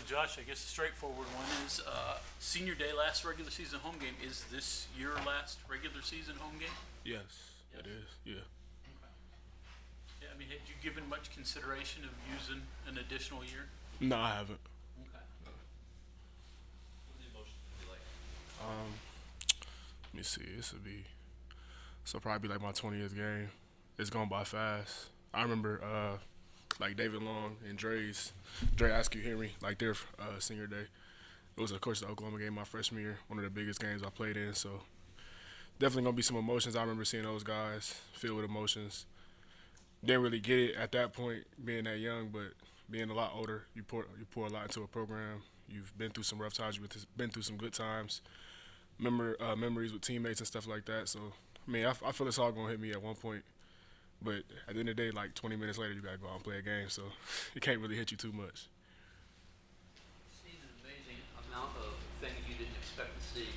Well, Josh, I guess the straightforward one is senior day, last regular season home game. Is this your last regular season home game? Yes, Yes. it is. Yeah. Okay. Yeah, I mean, had you given much consideration of using an additional year? No, I haven't. Okay. What the emotions would be like? Um, Let me see. So probably like my 20th game. It's gone by fast. I remember like David Long and Dre Askew Henry, like their senior day. It was of course the Oklahoma game my freshman year, one of the biggest games I played in. So definitely gonna be some emotions. I remember seeing those guys filled with emotions. Didn't really get it at that point, being that young, but being a lot older, you pour a lot into a program. You've been through some rough times. You've been through some good times. Memories with teammates and stuff like that. So I mean, I feel it's all gonna hit me at one point. But at the end of the day, like 20 minutes later, you gotta go out and play a game. So it can't really hit you too much. Seen an amazing amount of things you didn't expect to see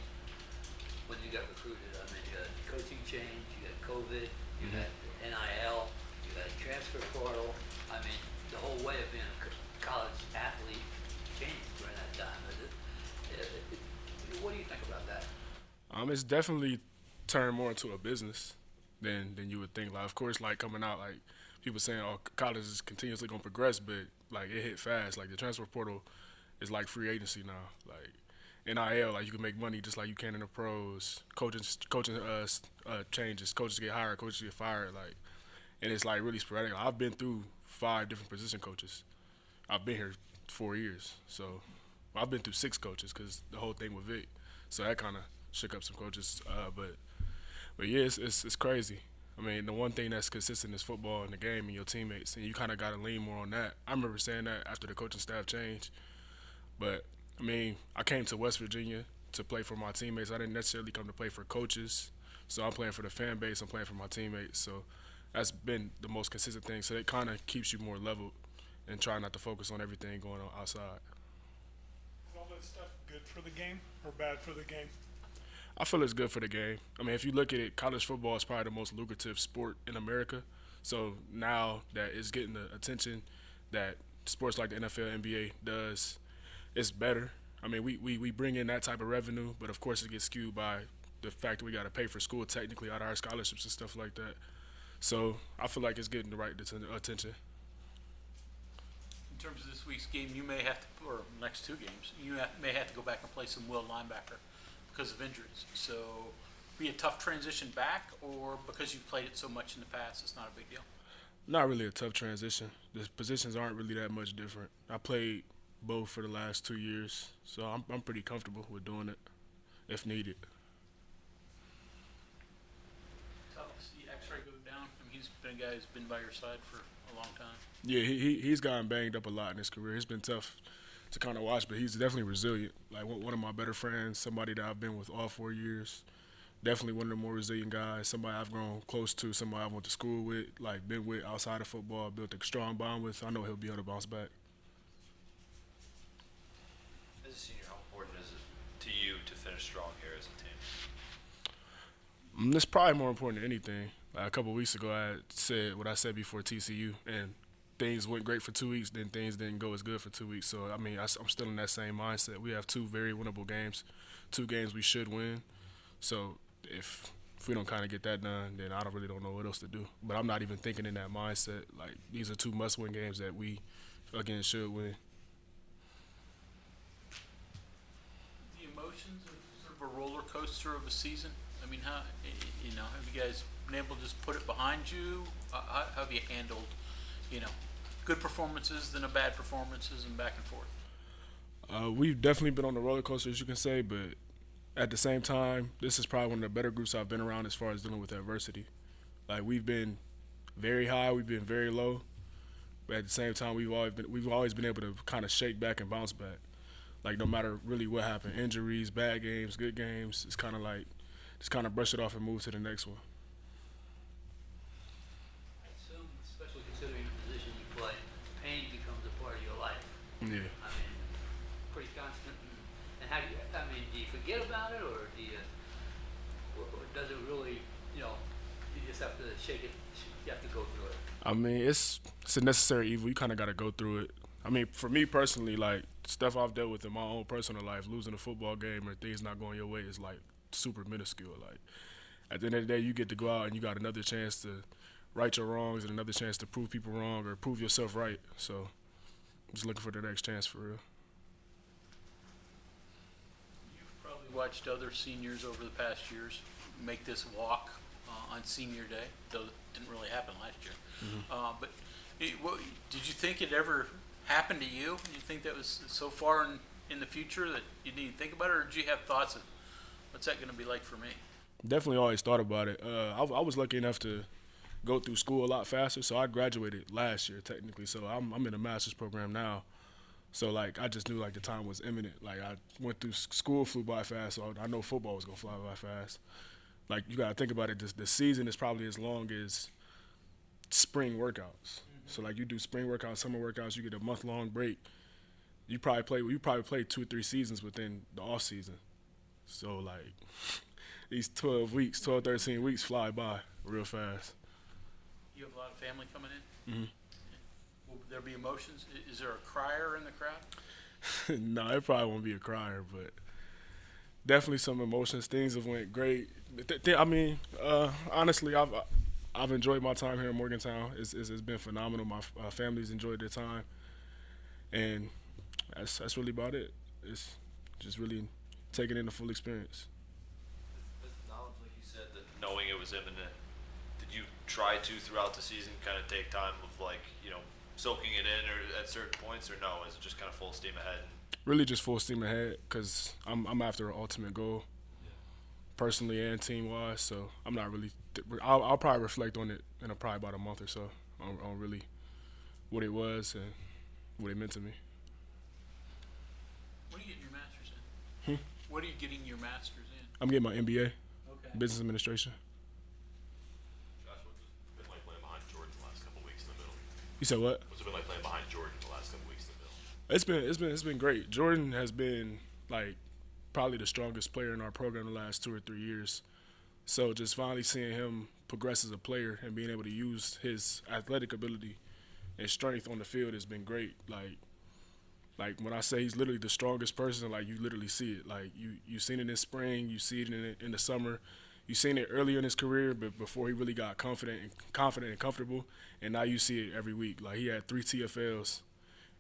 when you got recruited. I mean, you had coaching change, you had COVID, you had NIL, you had transfer portal. I mean, the whole way of being a college athlete changed during that time. What do you think about that? It's definitely turned more into a business than you would think. Like, of course, like coming out, like people saying, "Oh, college is continuously gonna progress," but like it hit fast. Like the transfer portal is like free agency now. Like NIL, like you can make money just like you can in the pros. Coaching changes. Coaches get hired. Coaches get fired. Like, and it's like really sporadic. I've been through 5 different position coaches. I've been here 4 years, so I've been through 6 coaches because the whole thing with Vic. So that kind of shook up some coaches. But yeah, it's crazy. I mean, the one thing that's consistent is football and the game and your teammates, and you kind of got to lean more on that. I remember saying that after the coaching staff changed. But I mean, I came to West Virginia to play for my teammates. I didn't necessarily come to play for coaches. So I'm playing for the fan base. I'm playing for my teammates. So that's been the most consistent thing. So it kind of keeps you more leveled and try not to focus on everything going on outside. Is all that stuff good for the game or bad for the game? I feel it's good for the game. I mean, if you look at it, college football is probably the most lucrative sport in America. So now that it's getting the attention that sports like the NFL, NBA does, it's better. I mean, we bring in that type of revenue, but of course it gets skewed by the fact that we got to pay for school technically out of our scholarships and stuff like that. So I feel like it's getting the right attention. In terms of this week's game, you may have to, or next 2 games, may have to go back and play some will linebacker because of injuries. So be a tough transition back, or because you've played it so much in the past, it's not a big deal? Not really a tough transition. The positions aren't really that much different. I played both for the last 2 years, so I'm pretty comfortable with doing it if needed. Tough to see X-ray go down. I mean, he's been a guy who's been by your side for a long time. Yeah, he's gotten banged up a lot in his career. It's been tough to kind of watch, but he's definitely resilient. Like one of my better friends, somebody that I've been with all 4 years. Definitely one of the more resilient guys. Somebody I've grown close to. Somebody I went to school with, like been with outside of football, built a strong bond with. I know he'll be able to bounce back. As a senior, how important is it to you to finish strong here as a team? It's probably more important than anything. Like a couple of weeks ago, I said what I said before TCU, and things went great for 2 weeks, then things didn't go as good for 2 weeks. So, I mean, I'm still in that same mindset. We have 2 very winnable games, 2 games we should win. So if we don't kind of get that done, then I don't know what else to do. But I'm not even thinking in that mindset. Like, these are 2 must-win games that we, again, should win. The emotions of sort of a roller coaster of a season. I mean, how have you guys been able to just put it behind you? How have you handled, good performances, then a bad performances, and back and forth? We've definitely been on the roller coaster, as you can say, but at the same time, this is probably one of the better groups I've been around as far as dealing with adversity. Like, we've been very high, we've been very low, but at the same time, we've always been able to kind of shake back and bounce back. Like, no matter really what happened, injuries, bad games, good games, it's kind of like just kind of brush it off and move to the next one. I assume, especially considering the position you play, pain becomes a part of your life. Yeah. I mean, pretty constant. And how do you forget about it, or or does it really, you just have to shake it, you have to go through it? I mean, it's a necessary evil. You kind of got to go through it. I mean, for me personally, like stuff I've dealt with in my own personal life, losing a football game or things not going your way is like super minuscule. Like at the end of the day, you get to go out and you got another chance to right your wrongs and another chance to prove people wrong or prove yourself right. So just looking for the next chance for real. You've probably watched other seniors over the past years make this walk on senior day, though it didn't really happen last year. But did you think it ever happened to you? Did you think that was so far in the future that you didn't even think about it, or did you have thoughts of what's that going to be like for me? Definitely always thought about it. I was lucky enough to go through school a lot faster, so I graduated last year technically. So I'm in a master's program now. So like I just knew like the time was imminent. Like I went through school, flew by fast, so I know football was gonna fly by fast. Like you gotta think about it. The season is probably as long as spring workouts. So like you do spring workouts, summer workouts, you get a month-long break. You probably play 2 or 3 seasons within the off season. So like these 12, 13 weeks fly by real fast. You have a lot of family coming in? Will there be emotions? Is there a crier in the crowd? No, it probably won't be a crier, but definitely some emotions. Things have went great. I mean, honestly, I've enjoyed my time here in Morgantown. It's been phenomenal. My family's enjoyed their time, and that's really about it. It's just really taking in the full experience. With knowledge, like you said, that knowing it was imminent, did you try to throughout the season kind of take time of like, you know, soaking it in or at certain points, or no? Is it just kind of full steam ahead? Really just full steam ahead because I'm after an ultimate goal, personally and team-wise. So I'm not really I'll probably reflect on it in probably about a month or so on really what it was and what it meant to me. What are you getting your master's in? What are you getting your master's in? I'm getting my MBA, Okay. business administration. Josh, what's it been like playing behind Jordan the last couple weeks in the middle? You said what? What's it been like playing behind Jordan the last couple weeks in the middle? It's been great. Jordan has been like probably the strongest player in our program the last 2 or 3 years. So just finally seeing him progress as a player and being able to use his athletic ability and strength on the field has been great. Like when I say he's literally the strongest person, like you literally see it. Like you seen it in spring, you see it in the summer. You seen it earlier in his career, but before he really got confident and comfortable, and now you see it every week. Like he had 3 TFLs.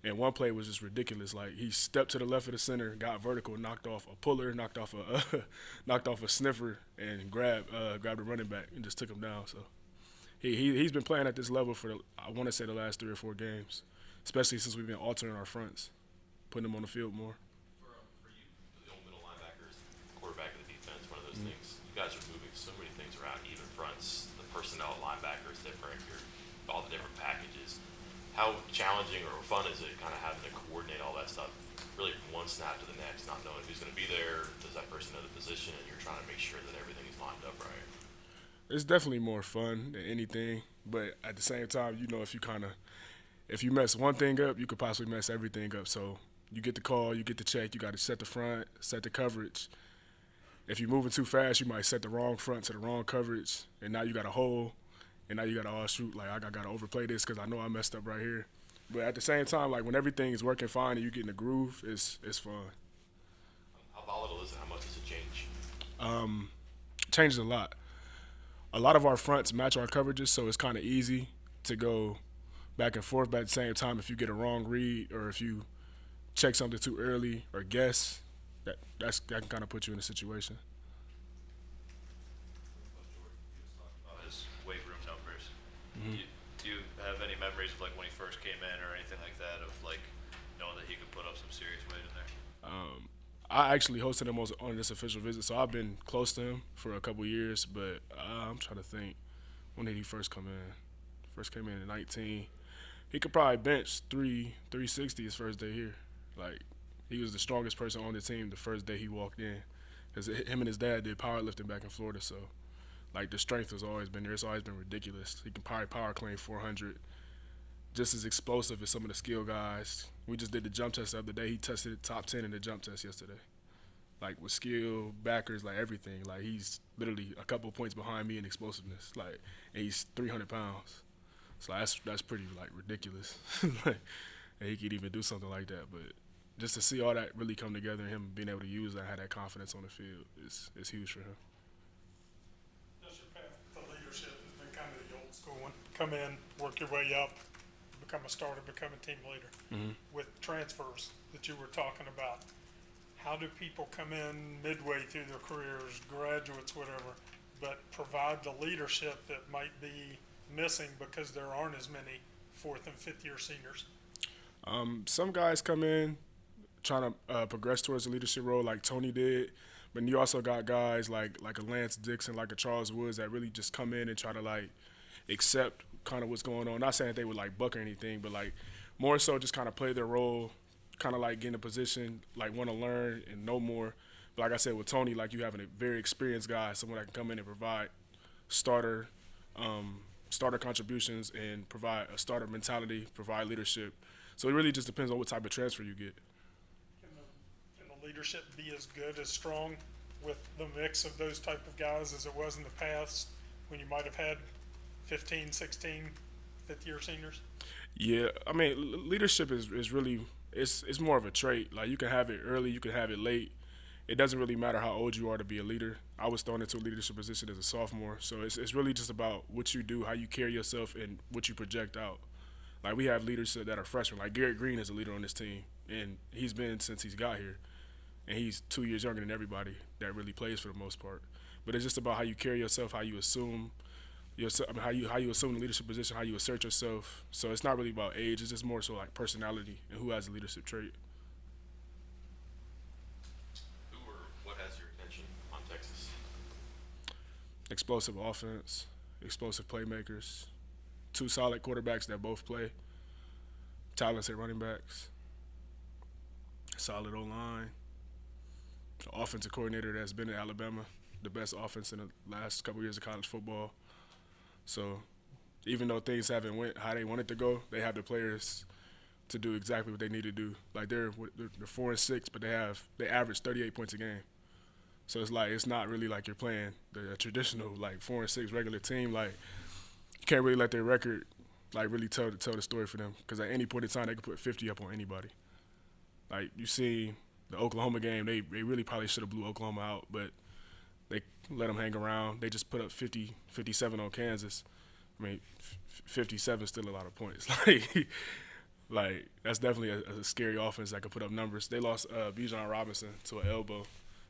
And one play was just ridiculous. Like he stepped to the left of the center, got vertical, knocked off a puller, knocked off a sniffer, and grabbed a running back and just took him down. So he's been playing at this level for I want to say the last 3 or 4 games, especially since we've been altering our fronts, putting them on the field more. For you, the old middle linebackers, quarterback of the defense, one of those things. You guys are moving so many things around, even fronts, the personnel at linebacker is different, all the different packages. How challenging or fun is it kind of having to coordinate all that stuff, really from one snap to the next, not knowing who's going to be there, does that person know the position, and you're trying to make sure that everything is lined up right? It's definitely more fun than anything, but at the same time, you know, if you mess one thing up, you could possibly mess everything up. So you get the call, you get the check, you got to set the front, set the coverage. If you're moving too fast, you might set the wrong front to the wrong coverage, and now you got a hole. And now you got to all shoot, like, I got to overplay this because I know I messed up right here. But at the same time, like, when everything is working fine and you get in the groove, it's fun. How volatile is it? How much does it change? Changes a lot. A lot of our fronts match our coverages, so it's kind of easy to go back and forth. But at the same time, if you get a wrong read or if you check something too early or guess, that can kind of put you in a situation. His weight room numbers. Do you have any memories of like when he first came in or anything like that, of like knowing that he could put up some serious weight in there? I actually hosted him on this official visit, so I've been close to him for a couple years. But I'm trying to think, when did he first come in? First came in 19. He could probably bench 360 his first day here. Like he was the strongest person on the team the first day he walked in, because him and his dad did powerlifting back in Florida. So like the strength has always been there. It's always been ridiculous. He can probably power clean 400. Just as explosive as some of the skill guys. We just did the jump test the other day. He tested top 10 in the jump test yesterday. Like with skill, backers, like everything. Like he's literally a couple points behind me in explosiveness. Like, and he's 300 pounds. So that's pretty like ridiculous. Like, and he could even do something like that. But just to see all that really come together and him being able to use that, have that confidence on the field is huge for him. Just your path to leadership has been kind of the old school one. Come in, work your way up, become a starter, become a team leader. With transfers that you were talking about, how do people come in midway through their careers, graduates, whatever, but provide the leadership that might be missing because there aren't as many fourth and fifth year seniors? Some guys come in trying to progress towards the leadership role like Tony did, but you also got guys like a Lance Dixon, like a Charles Woods that really just come in and try to like accept kind of what's going on. Not saying that they would like buck or anything, but like more so just kind of play their role, kind of like get in a position, like want to learn and know more. But like I said, with Tony, like you having a very experienced guy, someone that can come in and provide starter contributions and provide a starter mentality, provide leadership. So it really just depends on what type of transfer you get. Can the leadership be as good, as strong with the mix of those type of guys as it was in the past when you might have had 15, 16 fifth year seniors? Yeah, I mean, leadership is really it's more of a trait. Like you can have it early, you can have it late. It doesn't really matter how old you are to be a leader. I was thrown into a leadership position as a sophomore, so it's really just about what you do, how you carry yourself, and what you project out. Like we have leaders that are freshmen. Like Garrett Green is a leader on this team, and he's been since he's got here, and he's 2 years younger than everybody that really plays for the most part. But it's just about how you carry yourself, how you assume how you assume the leadership position, how you assert yourself. So it's not really about age. It's just more so like personality and who has a leadership trait. Who or what has your attention on Texas? Explosive offense, explosive playmakers, two solid quarterbacks that both play, talented running backs, solid O-line, offensive coordinator that's been in Alabama, the best offense in the last couple years of college football. So even though things haven't went how they wanted to go, they have the players to do exactly what they need to do. Like they're 4-6, but they average 38 points a game. So it's like it's not really like you're playing the traditional like 4-6 regular team. Like you can't really let their record like really tell the story for them, because at any point in time they could put 50 up on anybody. Like you see the Oklahoma game, they really probably should have blew Oklahoma out, but they let them hang around. They just put up 50, 57 on Kansas. I mean, 57 is still a lot of points. Like that's definitely a scary offense that could put up numbers. They lost Bijan Robinson to an elbow,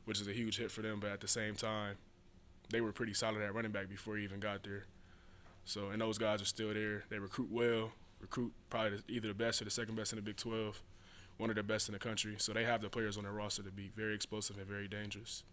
which is a huge hit for them. But at the same time, they were pretty solid at running back before he even got there. So, and those guys are still there. They recruit well, probably either the best or the second best in the Big 12, one of the best in the country. So they have the players on their roster to be very explosive and very dangerous.